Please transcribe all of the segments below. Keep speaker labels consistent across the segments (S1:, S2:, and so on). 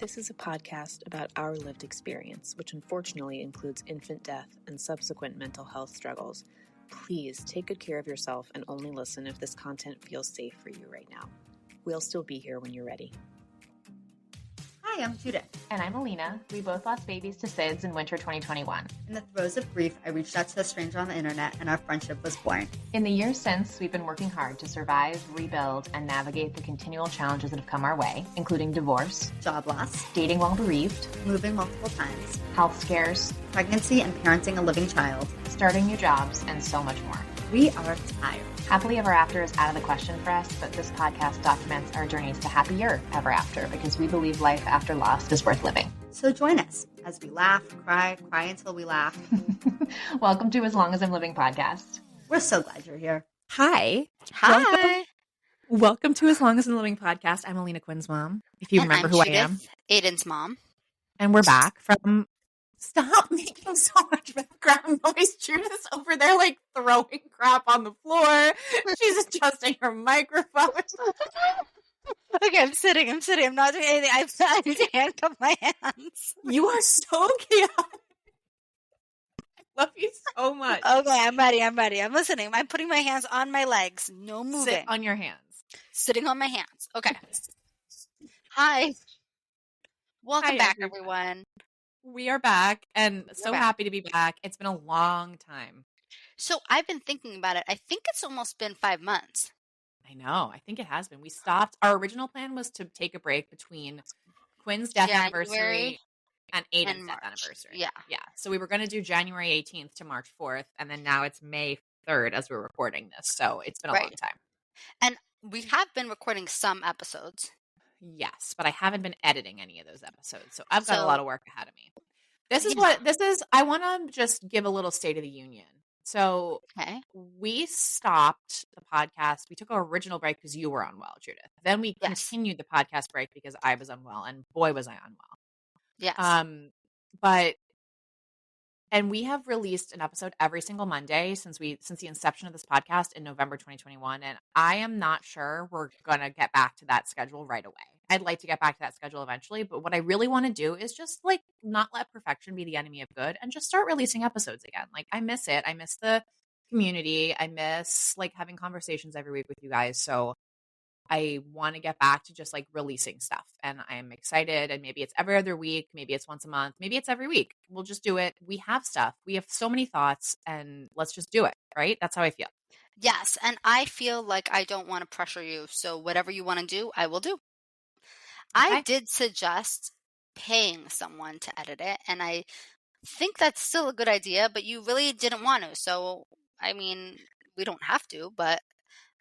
S1: This is a podcast about our lived experience, which unfortunately includes infant death and subsequent mental health struggles. Please take good care of yourself and only listen if this content feels safe for you right now. We'll still be here when you're ready.
S2: Hi, I'm Judith.
S3: And I'm Alina. We both lost babies to SIDS in winter 2021.
S2: In the throes of grief, I reached out to a stranger on the internet and our friendship was born.
S3: In the years since, we've been working hard to survive, rebuild, and navigate the continual challenges that have come our way, including divorce,
S2: Job loss,
S3: dating while bereaved,
S2: moving multiple times,
S3: health scares,
S2: pregnancy and parenting a living child,
S3: starting new jobs, and so much more.
S2: We are tired.
S3: Happily ever after is out of the question for us, but this podcast documents our journeys to happier ever after because we believe life after loss is worth living.
S2: So join us as we laugh, cry until we laugh.
S3: Welcome to As Long as I'm Living podcast.
S2: We're so glad you're here.
S1: Hi. Welcome to As Long as I'm Living podcast. I'm Alina Quinn's mom, if you remember who
S4: Judith,
S1: I am.
S4: Aiden's mom.
S1: And we're back from... Stop making so much background noise. Judith's over there like throwing crap on the floor. She's adjusting her microphone.
S4: Okay, I'm sitting. I'm not doing anything. I need to handcuff my hands.
S1: You are so chaotic. I love you so much.
S4: Okay, I'm ready. I'm listening. I'm putting my hands on my legs. No moving.
S1: Sit on your hands.
S4: Sitting on my hands. Okay. Hi. Welcome back, everyone.
S1: We are back and
S4: We're
S1: so
S4: back.
S1: happy to be back. It's been a long time.
S4: So I've been thinking about it. I think it's almost been 5 months.
S1: I know. I think it has been. We stopped. Our original plan was to take a break between Quinn's death anniversary and Aiden's death anniversary.
S4: Yeah.
S1: So we were going to do January 18th to March 4th, and then now it's May 3rd as we're recording this. So it's been a long time. And
S4: we have been recording some episodes.
S1: yes, but I haven't been editing any of those episodes. So I've got a lot of work ahead of me. I want to just give a little State of the Union. So we stopped the podcast. We took our original break because you were unwell, Judith. Then we continued the podcast break because I was unwell, and boy, was I unwell.
S4: Yes.
S1: And we have released an episode every single Monday since the inception of this podcast in November 2021. And I am not sure we're going to get back to that schedule right away. I'd like to get back to that schedule eventually. But what I really want to do is just like not let perfection be the enemy of good and just start releasing episodes again. Like I miss it. I miss the community. I miss like having conversations every week with you guys. So I want to get back to just like releasing stuff, and I am excited. And maybe it's every other week, maybe it's once a month, maybe it's every week. We'll just do it. We have stuff. We have so many thoughts, and let's just do it. Right? That's how I feel.
S4: Yes, and I feel like I don't want to pressure you. So whatever you want to do, I will do. I did suggest paying someone to edit it, and I think that's still a good idea, but you really didn't want to. So, I mean, we don't have to, but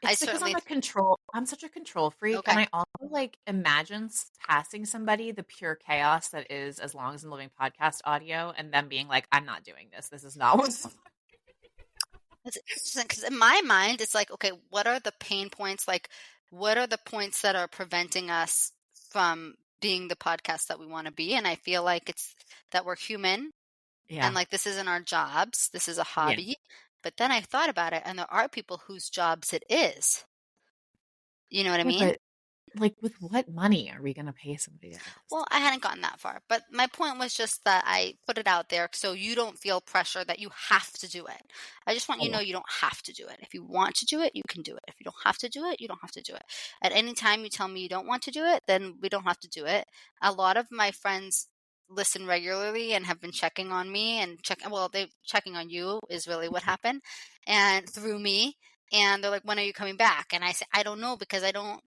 S1: it's because I'm such a control freak, and I also like imagine passing somebody the pure chaos that is As Long as I'm Living podcast audio, and them being like, "I'm not doing this. This is not what's."
S4: It's interesting because in my mind, it's like, okay, what are the pain points? Like, what are the points that are preventing us from being the podcast that we want to be? And I feel like it's that we're human, and like this isn't our jobs. This is a hobby. Yeah. But then I thought about it, and there are people whose jobs it is. You know what I mean?
S1: But, like, with what money are we going to pay somebody else?
S4: Well, I hadn't gotten that far. But my point was just that I put it out there so you don't feel pressure that you have to do it. I just want you to know you don't have to do it. If you want to do it, you can do it. If you don't have to do it, you don't have to do it. At any time you tell me you don't want to do it, then we don't have to do it. A lot of my friends listen regularly and have been checking on me and they're checking on you is really what happened, and through me, and they're like, when are you coming back? And I say, I don't know, because I don't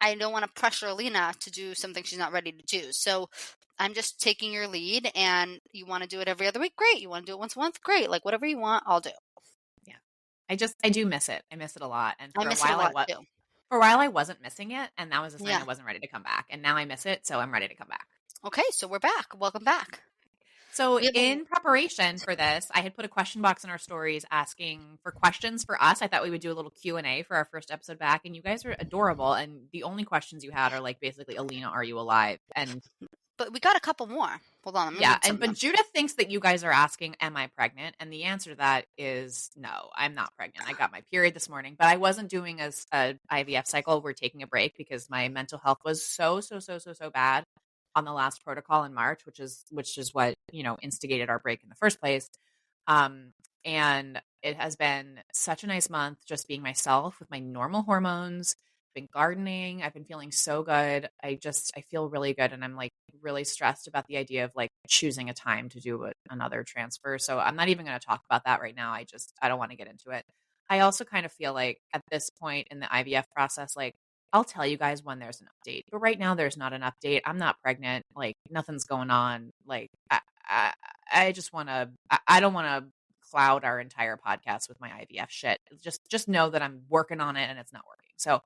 S4: want to pressure Alina to do something she's not ready to do. So I'm just taking your lead, and you want to do it every other week, great. You want to do it once a month, great. Like whatever you want, I'll do.
S1: Yeah. I do miss it. I miss it a lot. And
S4: I miss it a lot too.
S1: For a while I wasn't missing it, and that was a sign I wasn't ready to come back. And now I miss it, so I'm ready to come back.
S4: Okay, so we're back. Welcome back.
S1: So in preparation for this, I had put a question box in our stories asking for questions for us. I thought we would do a little Q&A for our first episode back, and you guys are adorable. And the only questions you had are like basically, Alina, are you alive?
S4: But we got a couple more. Hold on.
S1: But Judith thinks that you guys are asking, am I pregnant? And the answer to that is no, I'm not pregnant. I got my period this morning, but I wasn't doing a IVF cycle. We're taking a break because my mental health was so bad. on the last protocol in March, which is what, instigated our break in the first place. And it has been such a nice month just being myself with my normal hormones. Been gardening. I've been feeling so good. I feel really good. And I'm like really stressed about the idea of like choosing a time to do another transfer. So I'm not even going to talk about that right now. I don't want to get into it. I also kind of feel like at this point in the IVF process, like I'll tell you guys when there's an update, but right now there's not an update. I'm not pregnant. Like nothing's going on. Like I just want to, I don't want to cloud our entire podcast with my IVF shit. Just know that I'm working on it and it's not working. So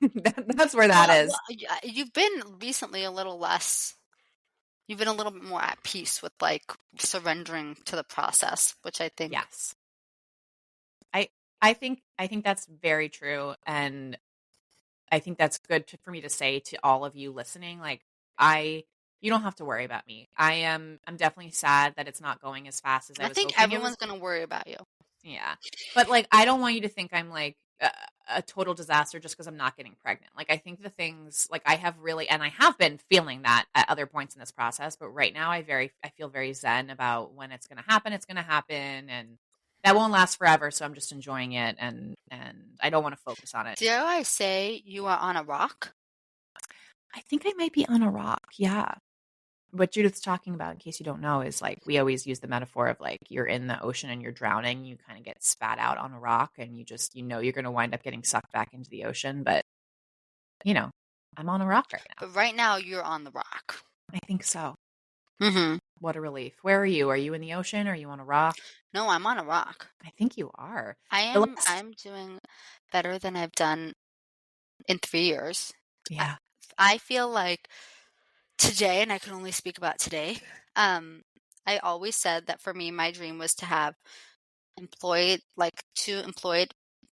S1: that's where that is.
S4: Well, you've been recently a little less. You've been a little bit more at peace with like surrendering to the process, which I think.
S1: Yes. I think that's very true, and I think that's good for me to say to all of you listening. Like you don't have to worry about me. I'm definitely sad that it's not going as fast as I was
S4: think
S1: hoping.
S4: Everyone's going to worry about you.
S1: Yeah. But like, I don't want you to think I'm like a total disaster just because I'm not getting pregnant. Like, I think the things like I have been feeling that at other points in this process, but right now I feel very zen about when it's going to happen. It's going to happen, and that won't last forever. So I'm just enjoying it. And I don't want to focus on it.
S4: Dare I say you are on a rock?
S1: I think I might be on a rock. Yeah. What Judith's talking about, in case you don't know, is like we always use the metaphor of like you're in the ocean and you're drowning. You kind of get spat out on a rock, and you you're going to wind up getting sucked back into the ocean. But I'm on a rock right now.
S4: But right now you're on the rock.
S1: I think so.
S4: Mm-hmm.
S1: What a relief. Where are you? Are you in the ocean? Are you on a rock?
S4: No, I'm on a rock.
S1: I think you are.
S4: I'm doing better than I've done in 3 years.
S1: Yeah.
S4: I feel like today, and I can only speak about today, I always said that for me, my dream was to have two employed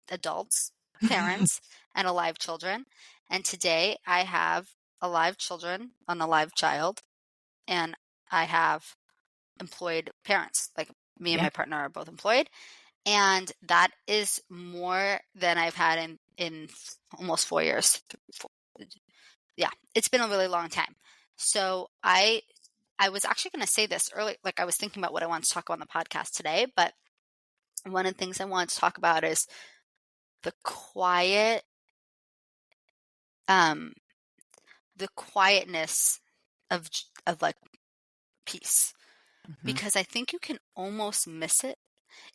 S4: adults, parents, and alive children. And today I have alive children, an alive child, and I have employed parents. Like me and my partner are both employed. And that is more than I've had in almost 4 years. Yeah, it's been a really long time. So I was actually going to say this early, like I was thinking about what I wanted to talk about on the podcast today, but one of the things I wanted to talk about is the quietness of like peace, because I think you can almost miss it.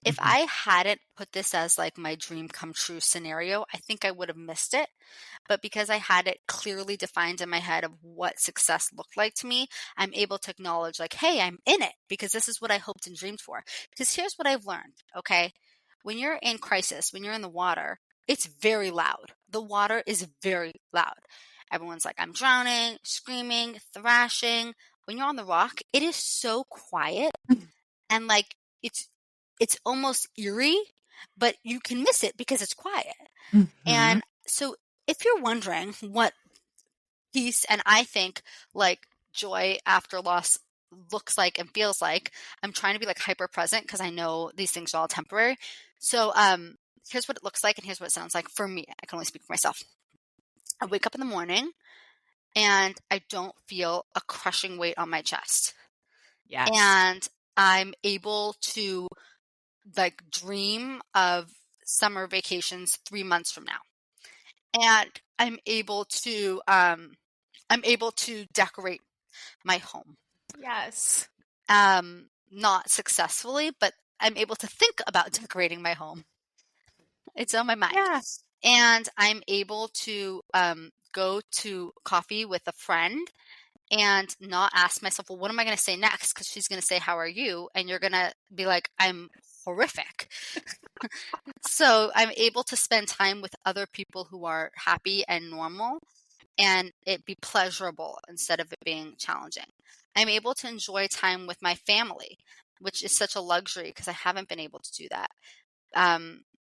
S4: If I hadn't put this as like my dream come true scenario, I think I would have missed it. But because I had it clearly defined in my head of what success looked like to me, I'm able to acknowledge like, hey, I'm in it because this is what I hoped and dreamed for. Because here's what I've learned, okay? When you're in crisis, when you're in the water, it's very loud. The water is very loud. Everyone's like, I'm drowning, screaming, thrashing. When you're on the rock, it is so quiet and like it's almost eerie, but you can miss it because it's quiet. And so if you're wondering what peace and I think like joy after loss looks like and feels like, I'm trying to be like hyper present because I know these things are all temporary. So here's what it looks like and here's what it sounds like for me. I can only speak for myself. I wake up in the morning and I don't feel a crushing weight on my chest.
S1: Yes.
S4: And I'm able to like dream of summer vacations 3 months from now. And I'm able to decorate my home.
S1: Yes.
S4: Not successfully, but I'm able to think about decorating my home. It's on my mind.
S1: Yes.
S4: And I'm able to go to coffee with a friend and not ask myself, well, what am I going to say next? Because she's going to say, how are you? And you're going to be like, I'm horrific. So I'm able to spend time with other people who are happy and normal and it be pleasurable instead of it being challenging. I'm able to enjoy time with my family, which is such a luxury because I haven't been able to do that.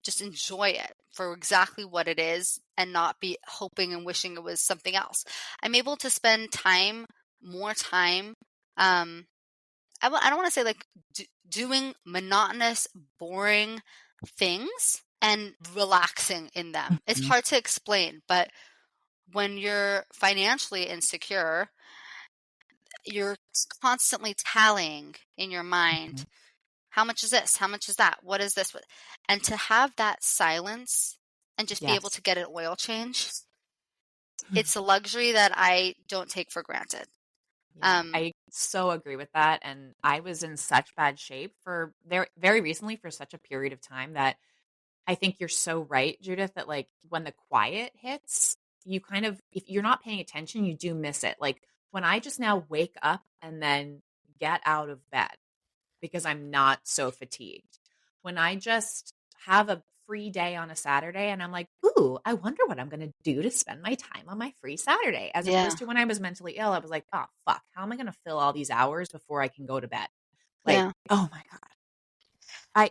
S4: Just enjoy it for exactly what it is and not be hoping and wishing it was something else. I'm able to spend more time. I don't want to say like doing monotonous, boring things and relaxing in them. It's hard to explain, but when you're financially insecure you're constantly tallying in your mind, how much is this? How much is that? What is this? And to have that silence and just be able to get an oil change, it's a luxury that I don't take for granted.
S1: Yeah, I so agree with that. And I was in such bad shape for very recently for such a period of time that I think you're so right, Judith, that like when the quiet hits, you kind of, if you're not paying attention, you do miss it. Like when I just now wake up and then get out of bed because I'm not so fatigued, when I just have a free day on a Saturday and I'm like, ooh, I wonder what I'm going to do to spend my time on my free Saturday. As opposed to when I was mentally ill, I was like, oh, fuck, how am I going to fill all these hours before I can go to bed? Like, oh my God.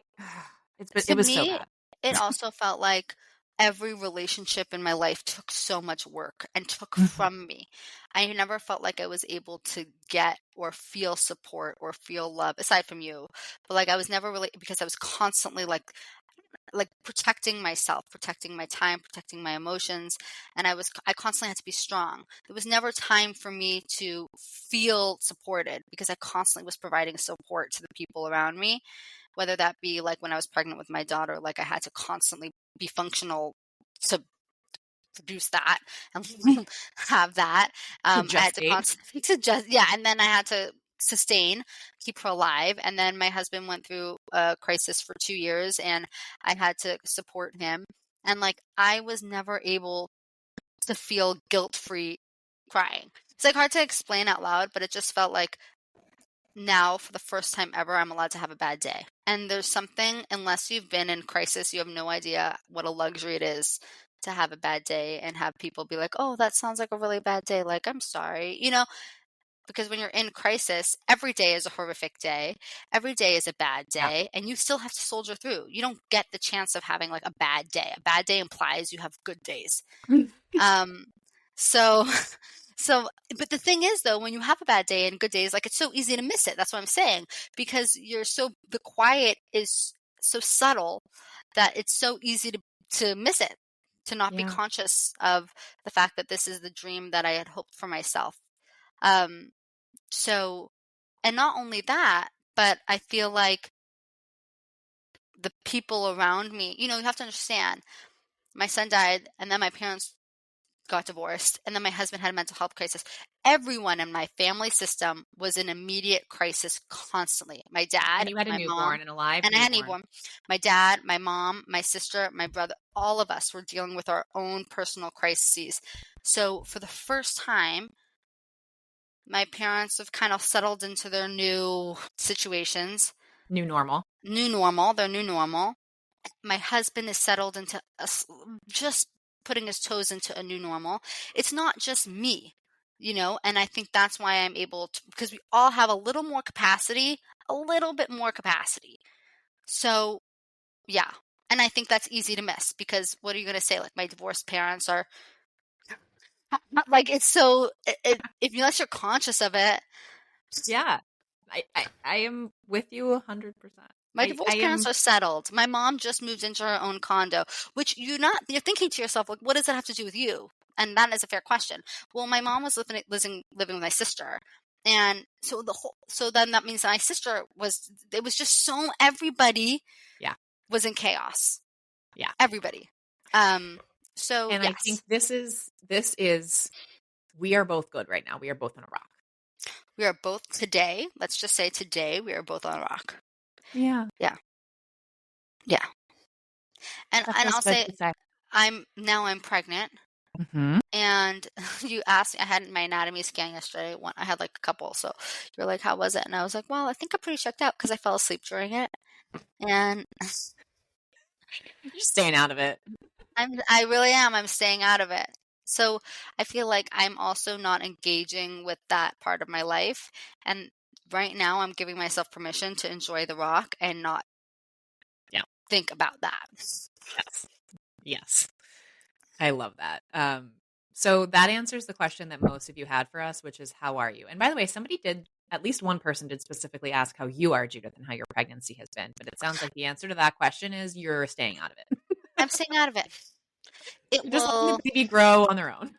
S1: It was so bad.
S4: It also felt like every relationship in my life took so much work and took from me. I never felt like I was able to get or feel support or feel love, aside from you. But like I was never really, because I was constantly like protecting myself, protecting my time, protecting my emotions. And I constantly had to be strong. There was never time for me to feel supported because I constantly was providing support to the people around me, whether that be like when I was pregnant with my daughter, like I had to constantly be functional to produce that and have that. I had to constantly and then I had to sustain, keep her alive. And then my husband went through a crisis for 2 years and I had to support him. And like, I was never able to feel guilt-free crying. It's like hard to explain out loud, but it just felt like now for the first time ever, I'm allowed to have a bad day. And there's something, unless you've been in crisis, you have no idea what a luxury it is to have a bad day and have people be like, oh, that sounds like a really bad day. Like, I'm sorry, because when you're in crisis, every day is a horrific day. Every day is a bad day, and you still have to soldier through. You don't get the chance of having like a bad day. A bad day implies you have good days. But the thing is though, when you have a bad day and good days, like it's so easy to miss it. That's what I'm saying, because the quiet is so subtle that it's so easy to miss it, to not be conscious of the fact that this is the dream that I had hoped for myself. And not only that, but I feel like the people around me, you have to understand, my son died and then my parents got divorced and then my husband had a mental health crisis. Everyone in my family system was in immediate crisis constantly. My dad,
S1: and you had a newborn and alive.
S4: And I had a newborn. My dad, my mom, my sister, my brother, all of us were dealing with our own personal crises. So for the first time, my parents have kind of settled into their new situations.
S1: New normal.
S4: Their new normal. My husband is settled into just putting his toes into a new normal. It's not just me, and I think that's why I'm able to, because we all have a little bit more capacity. So, yeah. And I think that's easy to miss, because what are you going to say? Like, my divorced parents are like, it's so, unless you're conscious of it.
S1: Yeah. I am with you 100%.
S4: My divorced parents are settled. My mom just moved into her own condo, which you're thinking to yourself, like, what does that have to do with you? And that is a fair question. Well, my mom was living with my sister. And so then that means my sister it was just so, everybody was in chaos.
S1: Yeah.
S4: Everybody.
S1: I think this is, we are both good right now. We are both on a rock.
S4: We are both today. Let's just say today we are both on a rock.
S1: Yeah.
S4: Yeah. Yeah. And I'll say I'm pregnant.
S1: Mm-hmm.
S4: And you asked me, I had my anatomy scan yesterday. I had like a couple. So you're like, how was it? And I was like, well, I think I'm pretty checked out because I fell asleep during it. And
S1: you're staying out of it.
S4: I really am. I'm staying out of it. So I feel like I'm also not engaging with that part of my life. And right now I'm giving myself permission to enjoy the rock and not think about that.
S1: Yes. I love that. So that answers the question that most of you had for us, which is, how are you? And by the way, at least one person did specifically ask how you are, Judith, and how your pregnancy has been. But it sounds like the answer to that question is you're staying out of it.
S4: I'm staying out of it.
S1: Just letting the baby grow on their own.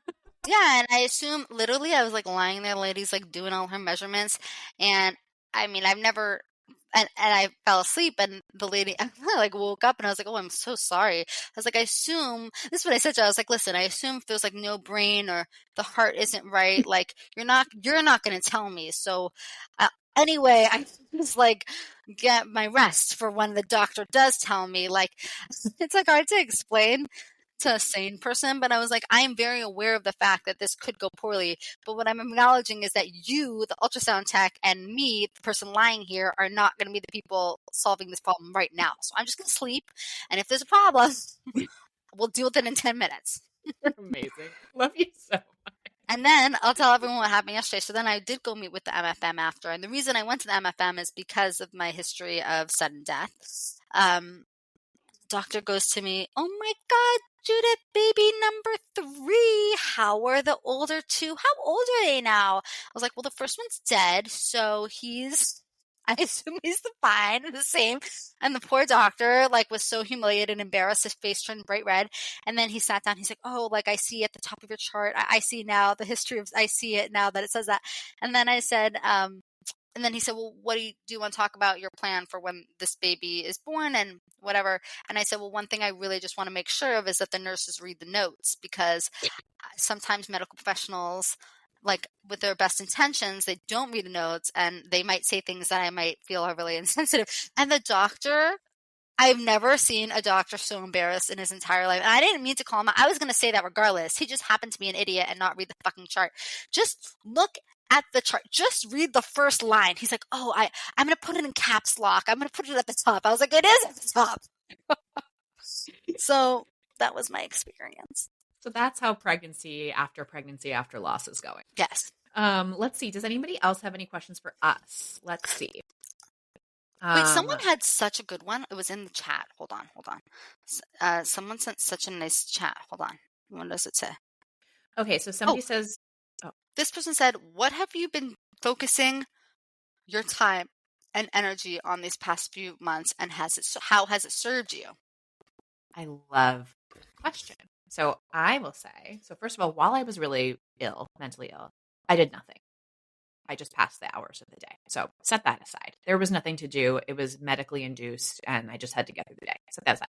S4: Yeah, and I assume literally I was like lying there, lady's like doing all her measurements, and I mean I've never and I fell asleep and the lady I like woke up and I was like, oh, I'm so sorry. I was like, I assume this is what I said to her. I was like, listen, I assume if there's like no brain or the heart isn't right, like you're not going to tell me. So anyway, I just like get my rest for when the doctor does tell me. Like it's like hard to explain to a sane person, but I was like, I am very aware of the fact that this could go poorly. But what I'm acknowledging is that you, the ultrasound tech, and me, the person lying here, are not going to be the people solving this problem right now. So I'm just going to sleep. And if there's a problem, we'll deal with it in 10 minutes.
S1: You're amazing. Love you so much.
S4: And then I'll tell everyone what happened yesterday. So then I did go meet with the MFM after. And the reason I went to the MFM is because of my history of sudden death. Doctor goes to me, oh my God, Judith, baby number 3. How are the older 2? How old are they now? I was like, well, the first one's dead. So I assume he's fine, the same. And the poor doctor like was so humiliated and embarrassed. His face turned bright red. And then he sat down. He's like, oh, like I see at the top of your chart. I see now the history of, I see it now that it says that. And then I said, and then he said, well, what do you want to talk about your plan for when this baby is born and whatever? And I said, well, one thing I really just want to make sure of is that the nurses read the notes, because sometimes medical professionals, like with their best intentions, they don't read the notes and they might say things that I might feel are really insensitive. And the doctor, I've never seen a doctor so embarrassed in his entire life. And I didn't mean to call him out. I was going to say that regardless. He just happened to be an idiot and not read the fucking chart. Just look at the chart. Just read the first line. He's like, oh, I'm going to put it in caps lock. I'm going to put it at the top. I was like, it is at the top. So that was my experience.
S1: So that's how pregnancy after loss is going.
S4: Yes.
S1: Let's see. Does anybody else have any questions for us? Let's see.
S4: Wait, someone had such a good one. It was in the chat. Hold on. Someone sent such a nice chat. Hold on. What does it say?
S1: Okay, so somebody says...
S4: This person said, what have you been focusing your time and energy on these past few months, and how has it served you?
S1: I love the question. So I will say, so first of all, while I was really ill, mentally ill, I did nothing. I just passed the hours of the day. So set that aside. There was nothing to do. It was medically induced, and I just had to get through the day. Set that aside.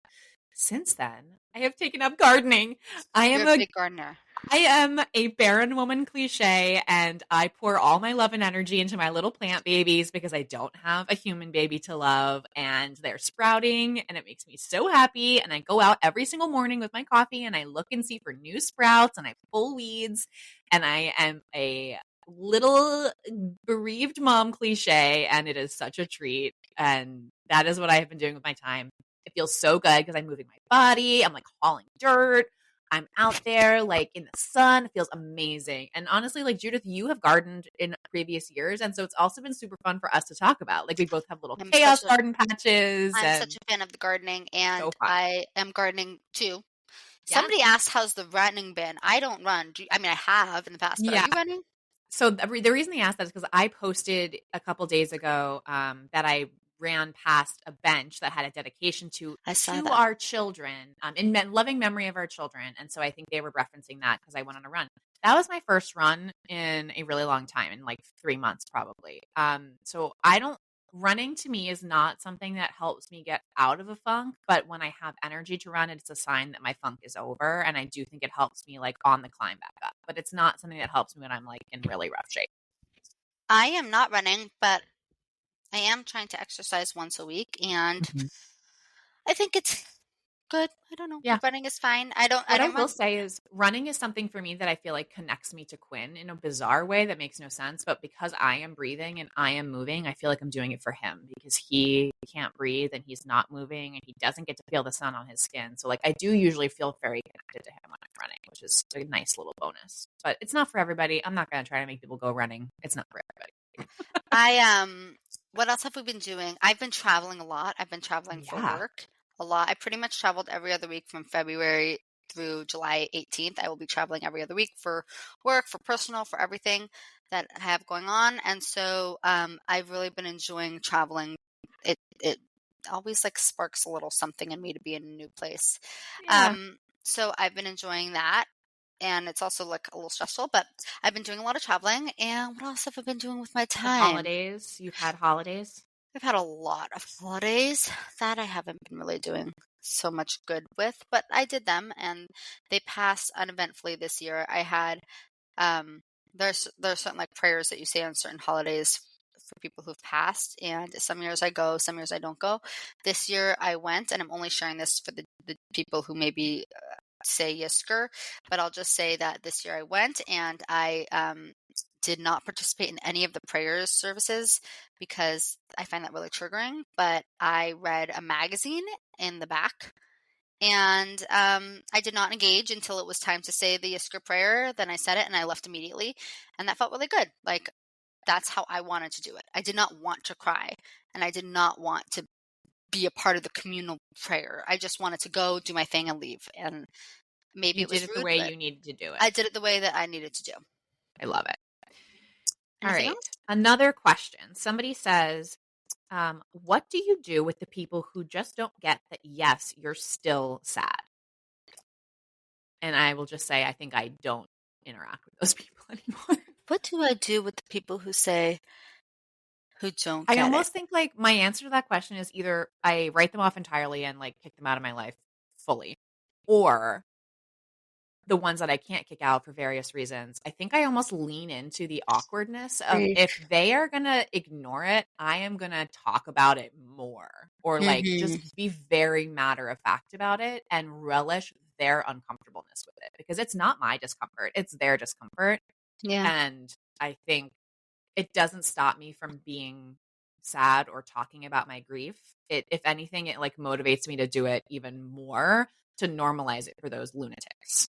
S1: Since then, I have taken up gardening.
S4: You're a big gardener.
S1: I am a barren woman cliche, and I pour all my love and energy into my little plant babies because I don't have a human baby to love, and they're sprouting, and it makes me so happy. And I go out every single morning with my coffee, and I look and see for new sprouts, and I pull weeds, and I am a little bereaved mom cliche, and it is such a treat. And that is what I have been doing with my time. It feels so good because I'm moving my body. I'm like hauling dirt. I'm out there like in the sun. It feels amazing. And honestly, like Judith, you have gardened in previous years. And so it's also been super fun for us to talk about. Like we both have little chaos garden patches.
S4: I'm such a fan of the gardening, and
S1: so
S4: I am gardening too.
S1: Yeah.
S4: Somebody asked, how's the running been? I don't run. I mean, I have in the past, but are you running?
S1: So the reason they asked that is because I posted a couple days ago that I ran past a bench that had a dedication to our children, in loving memory of our children. And so I think they were referencing that because I went on a run. That was my first run in a really long time, in like 3 months probably. So running to me is not something that helps me get out of a funk, but when I have energy to run, it's a sign that my funk is over. And I do think it helps me like on the climb back up, but it's not something that helps me when I'm like in really rough shape.
S4: I am not running, but I am trying to exercise once a week, and I think it's good. I don't know.
S1: Yeah.
S4: Running is fine. What
S1: I will say is running is something for me that I feel like connects me to Quinn in a bizarre way that makes no sense. But because I am breathing and I am moving, I feel like I'm doing it for him because he can't breathe and he's not moving and he doesn't get to feel the sun on his skin. So like I do usually feel very connected to him when I'm running, which is a nice little bonus. But it's not for everybody. I'm not going to try to make people go running. It's not for everybody.
S4: What else have we been doing? I've been traveling a lot. I've been traveling for work a lot. I pretty much traveled every other week from February through July 18th. I will be traveling every other week for work, for personal, for everything that I have going on. And so I've really been enjoying traveling. It always like sparks a little something in me to be in a new place. Yeah. So I've been enjoying that. and it's also like a little stressful, but I've been doing a lot of traveling. And what else have I been doing with my
S1: The
S4: time?
S1: holidays. You've had holidays?
S4: I've had a lot of holidays that I haven't been really doing so much good with, but I did them and they passed uneventfully this year. I had there's certain like prayers that you say on certain holidays for people who've passed, and some years I go, some years I don't go. This year I went, and I'm only sharing this for the people who maybe say Yisker, but I'll just say that this year I went and I did not participate in any of the prayer services because I find that really triggering, but I read a magazine in the back. And I did not engage until it was time to say the Yisker prayer. Then I said it and I left immediately. And that felt really good. Like, that's how I wanted to do it. I did not want to cry and I did not want to be a part of the communal prayer. I just wanted to go do my thing and leave. And maybe
S1: You
S4: it was
S1: did it
S4: rude,
S1: the way
S4: but
S1: you needed to do it.
S4: I did it the way that I needed to do.
S1: I love it.
S4: Anything
S1: All right.
S4: else?
S1: Another question. Somebody says, what do you do with the people who just don't get that, yes, you're still sad? And I will just say, I think I don't interact with those people anymore.
S4: What do I do with the people who say, who don't
S1: I
S4: get
S1: almost
S4: it?
S1: think like my answer to that question is either I write them off entirely and like kick them out of my life fully, or the ones that I can't kick out for various reasons, I think I almost lean into the awkwardness of if they are going to ignore it, I am going to talk about it more or like just be very matter of fact about it and relish their uncomfortableness with it because it's not my discomfort, it's their discomfort.
S4: Yeah.
S1: And I think it doesn't stop me from being sad or talking about my grief. If anything, it like motivates me to do it even more to normalize it for those lunatics.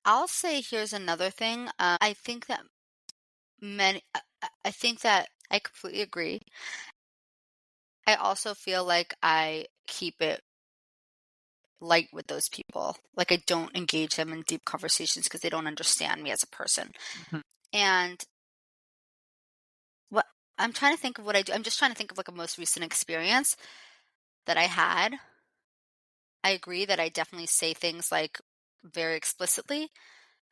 S4: I'll say here's another thing. I think that I completely agree. I also feel like I keep it light with those people. Like I don't engage them in deep conversations because they don't understand me as a person.
S1: Mhm.
S4: And what I'm trying to think of what I do. I'm just trying to think of like a most recent experience that I had. I agree that I definitely say things like very explicitly.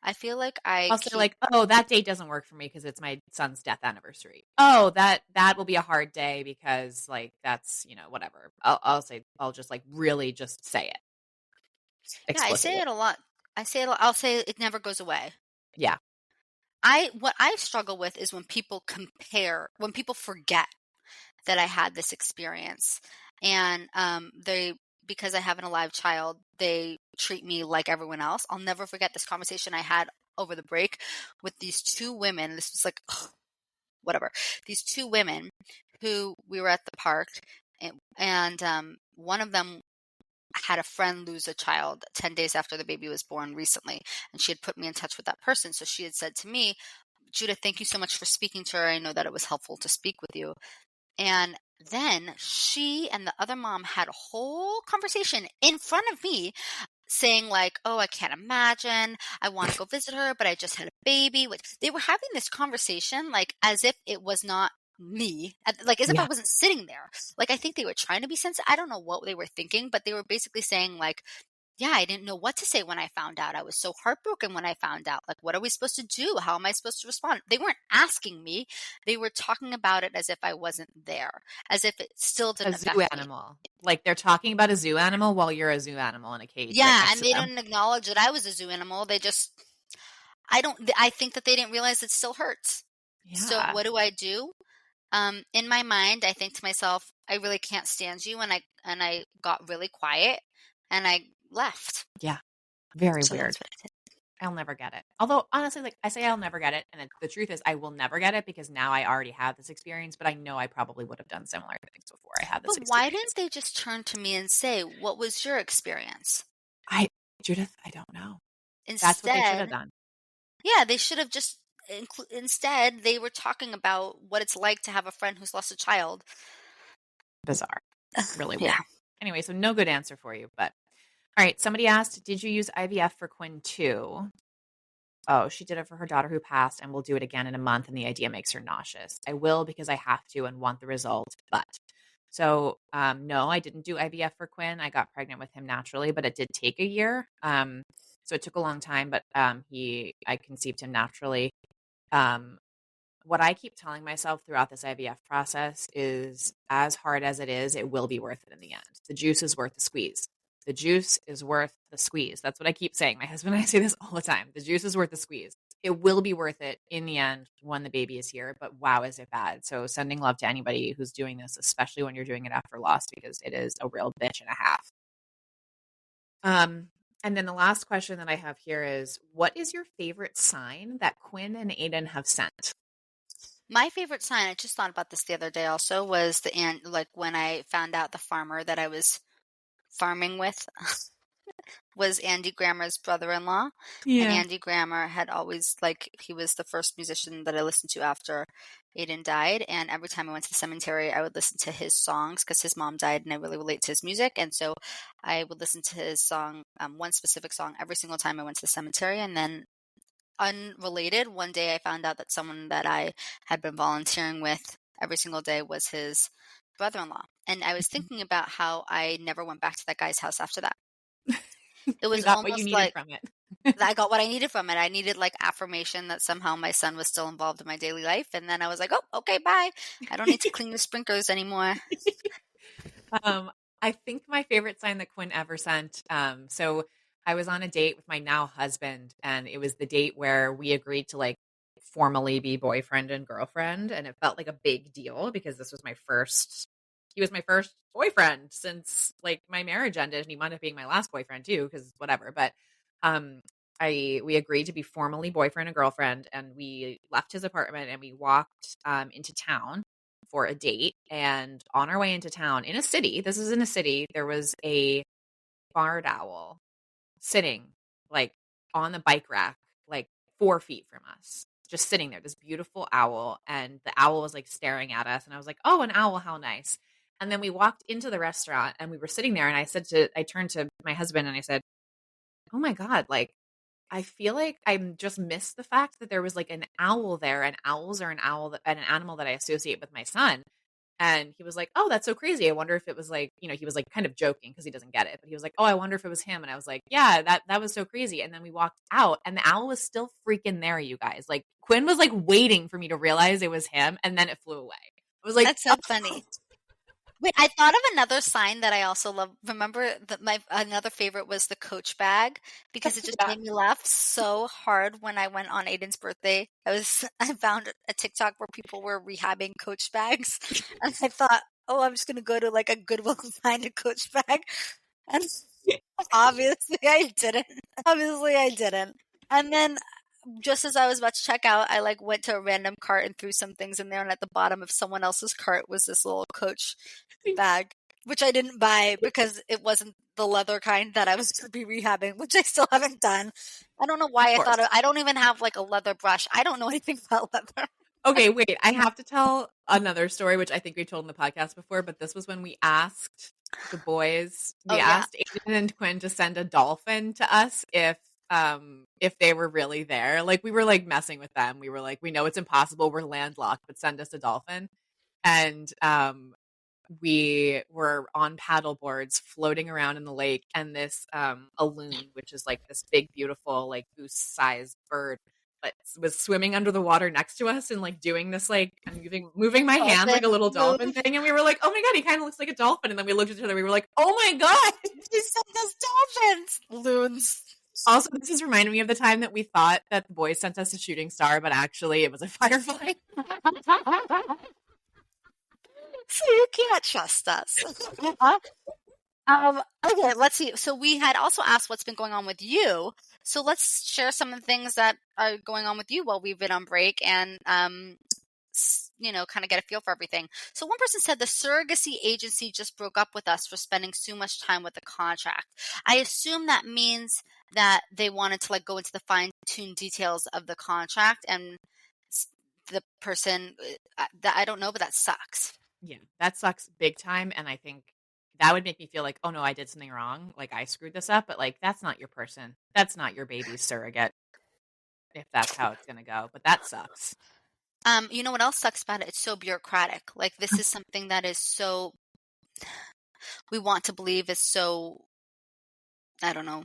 S4: I feel like
S1: I'll say like, oh, that date doesn't work for me because it's my son's death anniversary. Oh, that will be a hard day because like that's, whatever. I'll just like really just say it.
S4: Yeah, I say it a lot. I'll say it never goes away.
S1: Yeah.
S4: What I struggle with is when people forget that I had this experience and because I have an alive child, they treat me like everyone else. I'll never forget this conversation I had over the break with these two women. This was like, whatever. These two women who we were at the park and one of them had a friend lose a child 10 days after the baby was born recently. And she had put me in touch with that person. So she had said to me, Judith, thank you so much for speaking to her. I know that it was helpful to speak with you. And then she and the other mom had a whole conversation in front of me saying like, oh, I can't imagine. I want to go visit her, but I just had a baby. They were having this conversation like as if it was not me, like as if I wasn't sitting there. Like I think they were trying to be sensitive. I don't know what they were thinking, but they were basically saying like, yeah, I didn't know what to say when I found out. I was so heartbroken when I found out. Like, what are we supposed to do? How am I supposed to respond? They weren't asking me. They were talking about it as if I wasn't there, as if it still didn't affect me.
S1: A zoo animal. Like they're talking about a zoo animal while you're a zoo animal in a cage.
S4: Yeah,
S1: right next
S4: and
S1: to
S4: they
S1: them.
S4: didn't acknowledge that I was a zoo animal. I think that they didn't realize it still hurts.
S1: Yeah.
S4: So what do I do? In my mind, I think to myself, I really can't stand you. And I got really quiet and I left.
S1: Yeah. Very
S4: So
S1: weird.
S4: that's what I did.
S1: I'll never get it. Although, honestly, like I say I'll never get it. And the truth is I will never get it because now I already have this experience, but I know I probably would have done similar things before I had this experience.
S4: Why didn't they just turn to me and say, what was your experience?
S1: Judith, I don't know.
S4: Instead,
S1: that's what they should have done.
S4: Yeah, they should have just, instead, they were talking about what it's like to have a friend who's lost a child.
S1: Bizarre. Really weird. Anyway, so no good answer for you, but all right. Somebody asked, did you use IVF for Quinn too? Oh, she did it for her daughter who passed and will do it again in a month. And the idea makes her nauseous. I will because I have to and want the result, but So, no, I didn't do IVF for Quinn. I got pregnant with him naturally, but it did take a year. So it took a long time, but I conceived him naturally. What I keep telling myself throughout this IVF process is, as hard as it is, it will be worth it in the end. The juice is worth the squeeze. The juice is worth the squeeze. That's what I keep saying. My husband and I say this all the time. The juice is worth the squeeze. It will be worth it in the end when the baby is here, but wow, is it bad. So sending love to anybody who's doing this, especially when you're doing it after loss, because it is a real bitch and a half. And then the last question that I have here is, what is your favorite sign that Quinn and Aiden have sent?
S4: My favorite sign, I just thought about this the other day also, was when I found out the farmer that I was farming with was Andy Grammer's brother-in-law.
S1: Yeah.
S4: And Andy Grammer had always, he was the first musician that I listened to after Aiden died. And every time I went to the cemetery, I would listen to his songs because his mom died and I really relate to his music. And so I would listen to his song, one specific song, every single time I went to the cemetery. And then unrelated, one day I found out that someone that I had been volunteering with every single day was his brother-in-law. And I was thinking about how I never went back to that guy's house after that. It was
S1: got what you needed from it.
S4: I got what I needed from it. I needed affirmation that somehow my son was still involved in my daily life. And then I was like, oh, okay, bye. I don't need to clean the sprinklers anymore.
S1: I think my favorite sign that Quinn ever sent. So I was on a date with my now husband, and it was the date where we agreed to formally be boyfriend and girlfriend. And it felt like a big deal because he was my first boyfriend since my marriage ended, and he wound up being my last boyfriend too, because whatever. But we agreed to be formally boyfriend and girlfriend, and we left his apartment and we walked into town for a date. And on our way into town, in a city, this is in a city, there was a barred owl sitting on the bike rack 4 feet from us, just sitting there, this beautiful owl. And the owl was staring at us, and I was like, oh, an owl, how nice. And then we walked into the restaurant and we were sitting there, and I turned to my husband and I said, oh my God, I feel like I just missed the fact that there was an owl there, and owls are an animal that I associate with my son. And he was like, oh, that's so crazy. I wonder if it was he was kind of joking because he doesn't get it. But he was like, oh, I wonder if it was him. And I was like, yeah, that was so crazy. And then we walked out and the owl was still freaking there, you guys. Quinn was waiting for me to realize it was him, and then it flew away. I was like,
S4: that's so funny. Wait, I thought of another sign that I also love. Remember that another favorite was the Coach bag, because it just made me laugh so hard when I went on Aiden's birthday. I found a TikTok where people were rehabbing Coach bags, and I thought, oh, I'm just gonna go to a Goodwill and find a Coach bag, and obviously I didn't. And then just as I was about to check out, I went to a random cart and threw some things in there, and at the bottom of someone else's cart was this little Coach bag, which I didn't buy because it wasn't the leather kind that I was going to be rehabbing, which I still haven't done. I don't know why I don't even have a leather brush. I don't know anything about leather.
S1: Okay, wait, I have to tell another story, which I think we told in the podcast before, but this was when we asked the boys, asked Aiden and Quinn to send a dolphin to us if they were really there. We were messing with them. We were we know it's impossible, we're landlocked, but send us a dolphin. And we were on paddle boards floating around in the lake, and this a loon, which is this big beautiful goose-sized bird, but was swimming under the water next to us and doing this I'm moving my hand like a little dolphin thing, and we were like, oh my God, he kind of looks like a dolphin. And then we looked at each other, we were like, oh my God,
S4: he sent us dolphins, loons.
S1: Also, this has reminded me of the time that we thought that the boys sent us a shooting star, but actually it was a firefly.
S4: So you can't trust us. Okay, let's see. So we had also asked what's been going on with you. So let's share some of the things that are going on with you while we've been on break, and kind of get a feel for everything. So one person said the surrogacy agency just broke up with us for spending so much time with the contract. I assume that means that they wanted to go into the fine-tuned details of the contract, and the person that I don't know, but that sucks.
S1: Yeah, that sucks big time. And I think that would make me feel oh no, I did something wrong. I screwed this up, but that's not your person. That's not your baby's surrogate, if that's how it's going to go. But that sucks.
S4: You know what else sucks about it? It's so bureaucratic. This is something that is so we want to believe is so, I don't know,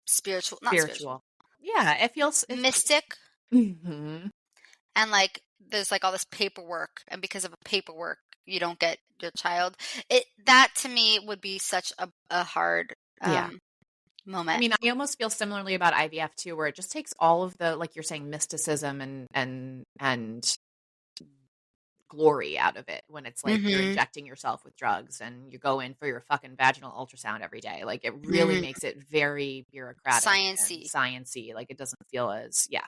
S4: spiritual, not spiritual,
S1: Yeah, it feels
S4: mystic.
S1: Mhm.
S4: And like there's like all this paperwork, and because of a paperwork you don't get your child. That to me would be such a hard
S1: Yeah.
S4: moment.
S1: I mean, I almost feel similarly about IVF too, where it just takes all of the, like you're saying, mysticism and glory out of it when it's like you're injecting yourself with drugs and you go in for your fucking vaginal ultrasound every day. Like it really makes it very bureaucratic and sciencey. Like it doesn't feel as, yeah,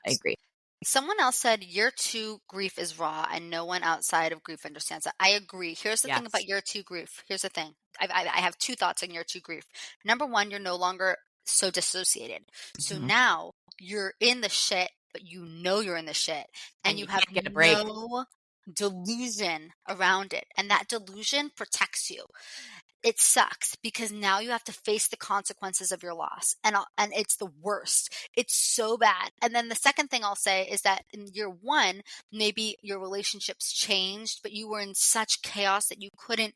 S1: I agree.
S4: Someone else said year 2 grief is raw and no one outside of grief understands it. I agree. Here's the thing about year 2 grief. Here's the thing. I have 2 thoughts on year 2 grief. Number 1, you're no longer so dissociated. So now you're in the shit, but you know you're in the shit, and you have
S1: get a break.
S4: No delusion around it. And that delusion protects you. It sucks because now you have to face the consequences of your loss, and it's the worst. It's so bad. And then the second thing I'll say is that in year 1, maybe your relationships changed, but you were in such chaos that you couldn't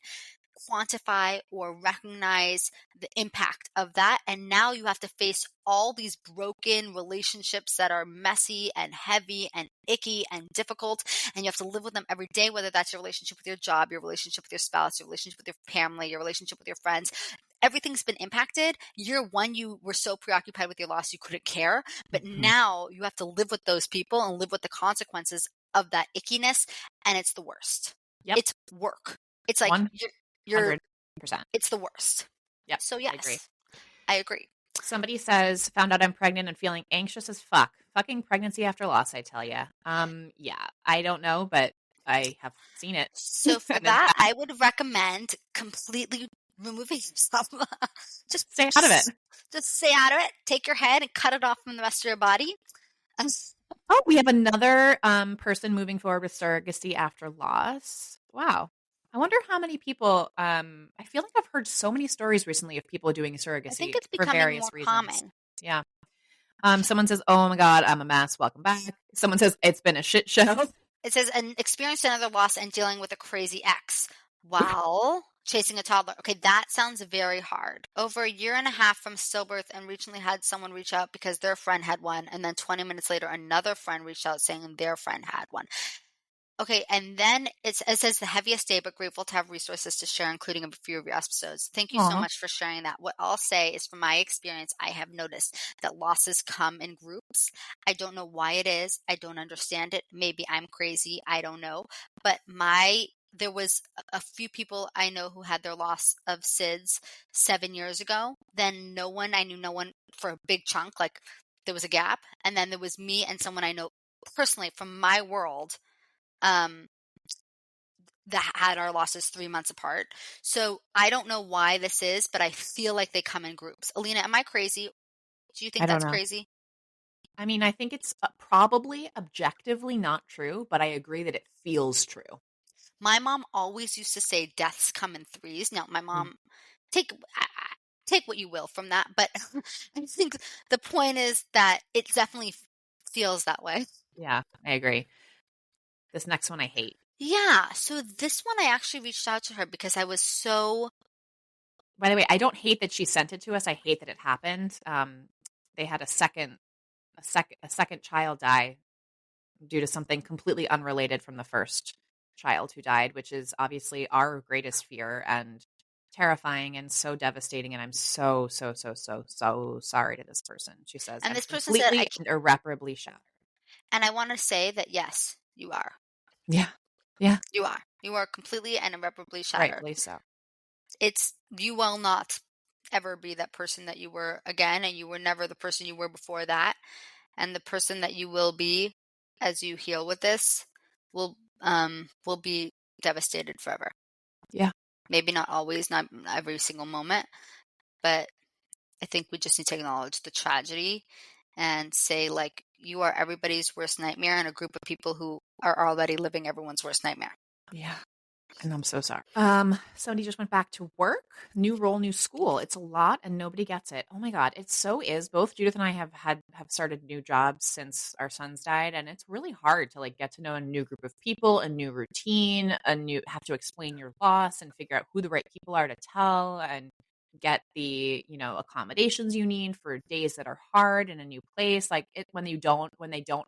S4: quantify or recognize the impact of that. And now you have to face all these broken relationships that are messy and heavy and icky and difficult. And you have to live with them every day, whether that's your relationship with your job, your relationship with your spouse, your relationship with your family, your relationship with your friends. Everything's been impacted. Year 1, you were so preoccupied with your loss, you couldn't care. But now you have to live with those people and live with the consequences of that ickiness. And it's the worst.
S1: Yep.
S4: It's work. It's like you're
S1: 100%.
S4: It's the worst.
S1: Yep.
S4: So yes, I agree.
S1: Somebody says, found out I'm pregnant and feeling anxious as fuck. Fucking pregnancy after loss, I tell you. Yeah, I don't know, but I have seen it.
S4: So for that, I would recommend completely removing yourself. Just
S1: stay out of it.
S4: Just stay out of it. Take your head and cut it off from the rest of your body.
S1: Oh, we have another person moving forward with surrogacy after loss. Wow. I wonder how many people, I feel like I've heard so many stories recently of people doing surrogacy.
S4: I think it's
S1: for
S4: becoming
S1: various
S4: more
S1: reasons.
S4: common.
S1: Yeah. Someone says, oh my God, I'm a mess. Welcome back. Someone says, it's been a shit show.
S4: It says, an experienced another loss and dealing with a crazy ex while chasing a toddler. Okay, that sounds very hard. Over a year and a half from stillbirth, and recently had someone reach out because their friend had one. And then 20 minutes later, another friend reached out saying their friend had one. Okay, and then it says the heaviest day, but grateful to have resources to share, including a few of your episodes. Thank you so much for sharing that. What I'll say is, from my experience, I have noticed that losses come in groups. I don't know why it is. I don't understand it. Maybe I'm crazy. I don't know. But there was a few people I know who had their loss of SIDS 7 years ago. Then I knew no one for a big chunk. Like there was a gap. And then there was me and someone I know personally from my world that had our losses 3 months apart. So I don't know why this is, but I feel like they come in groups. Alina, am I crazy? Do you think that's crazy?
S1: I mean, I think it's probably objectively not true, but I agree that it feels true.
S4: My mom always used to say deaths come in threes. Now, my mom, take what you will from that, but I think the point is that it definitely feels that way.
S1: Yeah, I agree. This next one I hate.
S4: Yeah. So this one I actually reached out to her because I was so...
S1: By the way, I don't hate that she sent it to us. I hate that it happened. They had a second child die due to something completely unrelated from the first child who died, which is obviously our greatest fear and terrifying and so devastating. And I'm so sorry to this person. She says,
S4: and this person
S1: completely
S4: said,
S1: and irreparably shattered. And
S4: I want to say that yes, you are.
S1: Yeah.
S4: You are. You are completely and irreparably shattered.
S1: Rightly so.
S4: You will not ever be that person that you were again, and you were never the person you were before that. And the person that you will be as you heal with this will be devastated forever.
S1: Yeah.
S4: Maybe not always, not every single moment, but I think we just need to acknowledge the tragedy and say, like, you are everybody's worst nightmare and a group of people who are already living everyone's worst nightmare.
S1: Yeah. And I'm so sorry. Somebody just went back to work, new role, new school. It's a lot and nobody gets it. Oh my God. It so is. Both Judith and I have started new jobs since our sons died. And it's really hard to like get to know a new group of people, a new routine, have to explain your loss and figure out who the right people are to tell and get the, accommodations you need for days that are hard in a new place. Like when they don't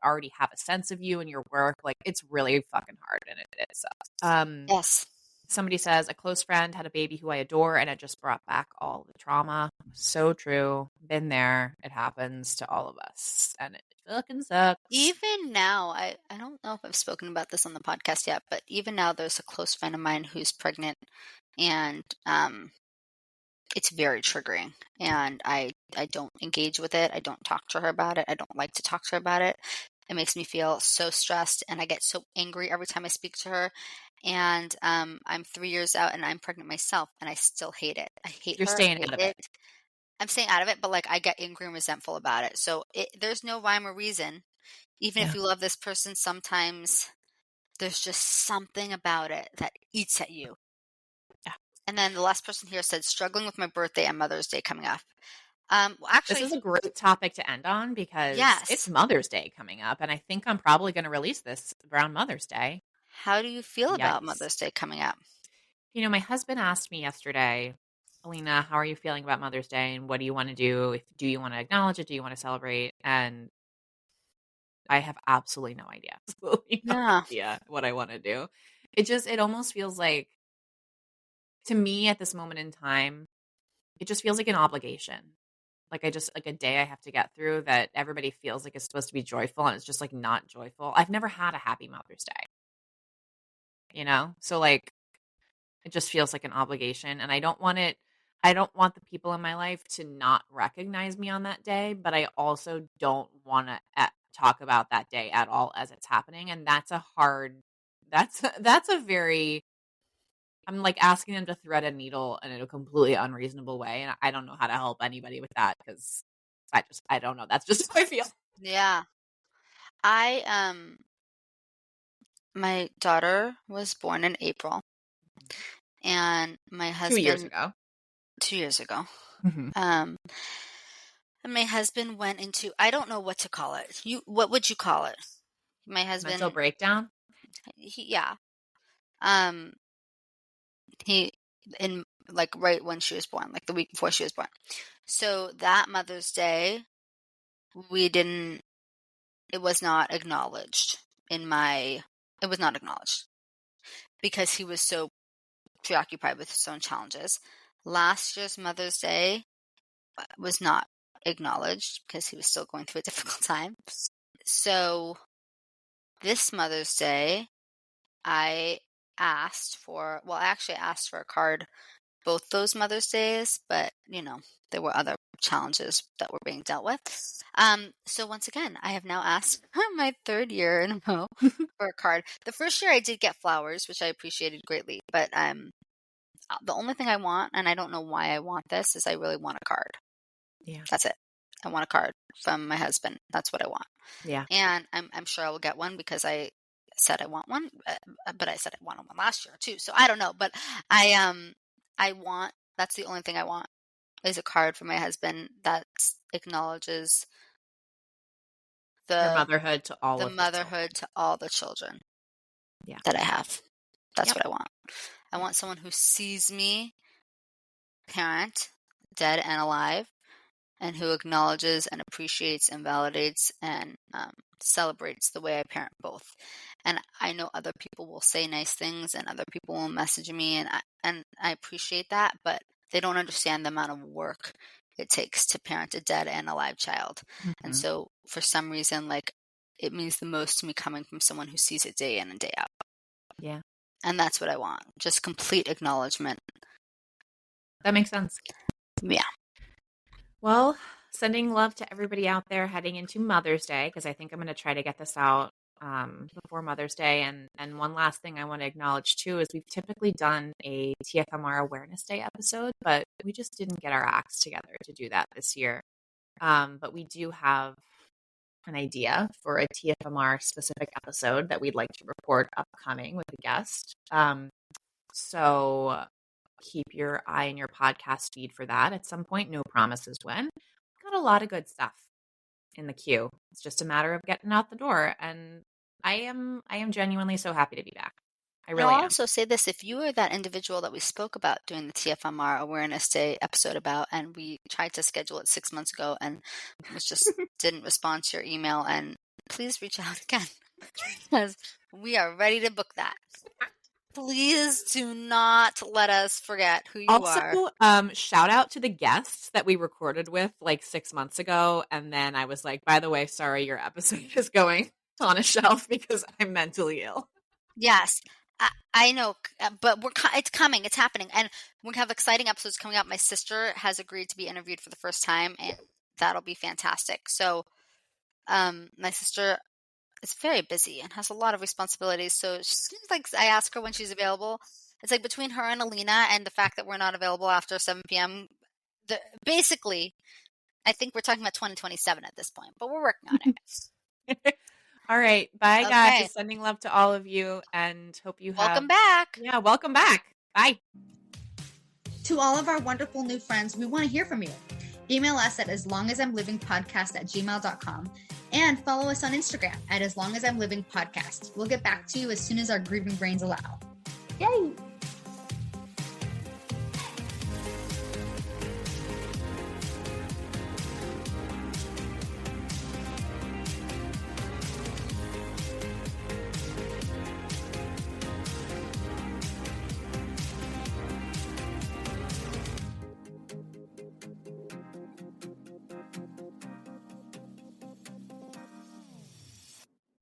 S1: already have a sense of you and your work, like it's really fucking hard and it sucks.
S4: Yes.
S1: Somebody says a close friend had a baby who I adore and it just brought back all the trauma. So true. Been there. It happens to all of us and it fucking sucks.
S4: Even now, I don't know if I've spoken about this on the podcast yet, but even now there's a close friend of mine who's pregnant and it's very triggering and I don't engage with it. I don't talk to her about it. I don't like to talk to her about it. It makes me feel so stressed and I get so angry every time I speak to her. And I'm 3 years out and I'm pregnant myself and I still hate it. I hate
S1: You're
S4: her.
S1: staying out of it.
S4: I'm staying out of it, but like I get angry and resentful about it. So there's no rhyme or reason. Even if you love this person, sometimes there's just something about it that eats at you.
S1: Yeah.
S4: And then the last person here said, struggling with my birthday and Mother's Day coming up. Actually,
S1: this is a great topic to end on because it's Mother's Day coming up. And I think I'm probably going to release this around Mother's Day.
S4: How do you feel about Mother's Day coming up?
S1: My husband asked me yesterday, Alina, how are you feeling about Mother's Day? And what do you want to do? Do you want to acknowledge it? Do you want to celebrate? And I have absolutely no idea. Absolutely no idea what I want to do. It almost feels like, to me at this moment in time, it just feels like an obligation. Like like a day I have to get through that everybody feels like it's supposed to be joyful and it's just like not joyful. I've never had a happy Mother's Day. So like it just feels like an obligation and I don't want the people in my life to not recognize me on that day, but I also don't want to talk about that day at all as it's happening. And that's a very, I'm like asking them to thread a needle in a completely unreasonable way. And I don't know how to help anybody with that because I don't know. That's just how I feel.
S4: Yeah. My daughter was born in April and my husband
S1: 2 years ago.
S4: 2 years ago.
S1: Mm-hmm.
S4: And my husband went into, I don't know what to call it. What would you call it? My husband.
S1: Mental breakdown?
S4: He right when she was born, like the week before she was born. So that Mother's Day, it was not acknowledged it was not acknowledged because he was so preoccupied with his own challenges. Last year's Mother's Day was not acknowledged because he was still going through a difficult time. So this Mother's Day, I asked for a card both those Mother's Days, but there were other challenges that were being dealt with. So once again, I have now asked my 3rd year in a row for a card. The first year I did get flowers, which I appreciated greatly, but the only thing I want, and I don't know why I want this, is I really want a card.
S1: Yeah.
S4: That's it. I want a card from my husband. That's what I want.
S1: Yeah.
S4: And I'm sure I will get one because I said I want one, but I said I wanted one last year too. So I don't know, but that's the only thing I want is a card from my husband that acknowledges
S1: the motherhood to all
S4: the children
S1: yeah.
S4: that I have. That's what I want. I want someone who sees me parent, dead and alive, and who acknowledges and appreciates and validates and celebrates the way I parent both. And I know other people will say nice things and other people will message me and I appreciate that, but they don't understand the amount of work it takes to parent a dead and alive child. Mm-hmm. And so for some reason, like it means the most to me coming from someone who sees it day in and day out.
S1: Yeah.
S4: And that's what I want. Just complete acknowledgement.
S1: That makes sense.
S4: Yeah.
S1: Well, sending love to everybody out there heading into Mother's Day, because I think I'm going to try to get this out before Mother's Day. And one last thing I want to acknowledge too is we've typically done a TFMR Awareness Day episode, but we just didn't get our acts together to do that this year. But we do have an idea for a TFMR specific episode that we'd like to report upcoming with a guest. So keep your eye in your podcast feed for that at some point. No promises when. Got a lot of good stuff in the queue. It's just a matter of getting out the door. And I am genuinely so happy to be back. I really
S4: I'll
S1: am.
S4: also say this, if you are that individual that we spoke about doing the TFMR Awareness Day episode about, and we tried to schedule it 6 months ago and was just didn't respond to your email, and please reach out again because we are ready to book that. Please do not let us forget who you are.
S1: Also, shout out to the guests that we recorded with like 6 months ago. And then I was like, by the way, sorry, your episode is going on a shelf because I'm mentally ill.
S4: Yes, I know, but it's coming. It's happening. And we have exciting episodes coming up. My sister has agreed to be interviewed for the first time, and that'll be fantastic. So my sister is very busy and has a lot of responsibilities. So she's like, I ask her when she's available. It's like between her and Alina and the fact that we're not available after 7 p.m., basically, I think we're talking about 2027 at this point, but we're working on it.
S1: All right. Bye, guys. Just sending love to all of you and hope you have...
S4: Welcome back.
S1: Yeah, welcome back. Bye.
S2: To all of our wonderful new friends, we want to hear from you. Email us at aslongasimlivingpodcast@gmail.com and follow us on Instagram at aslongasimlivingpodcast. We'll get back to you as soon as our grieving brains allow. Yay!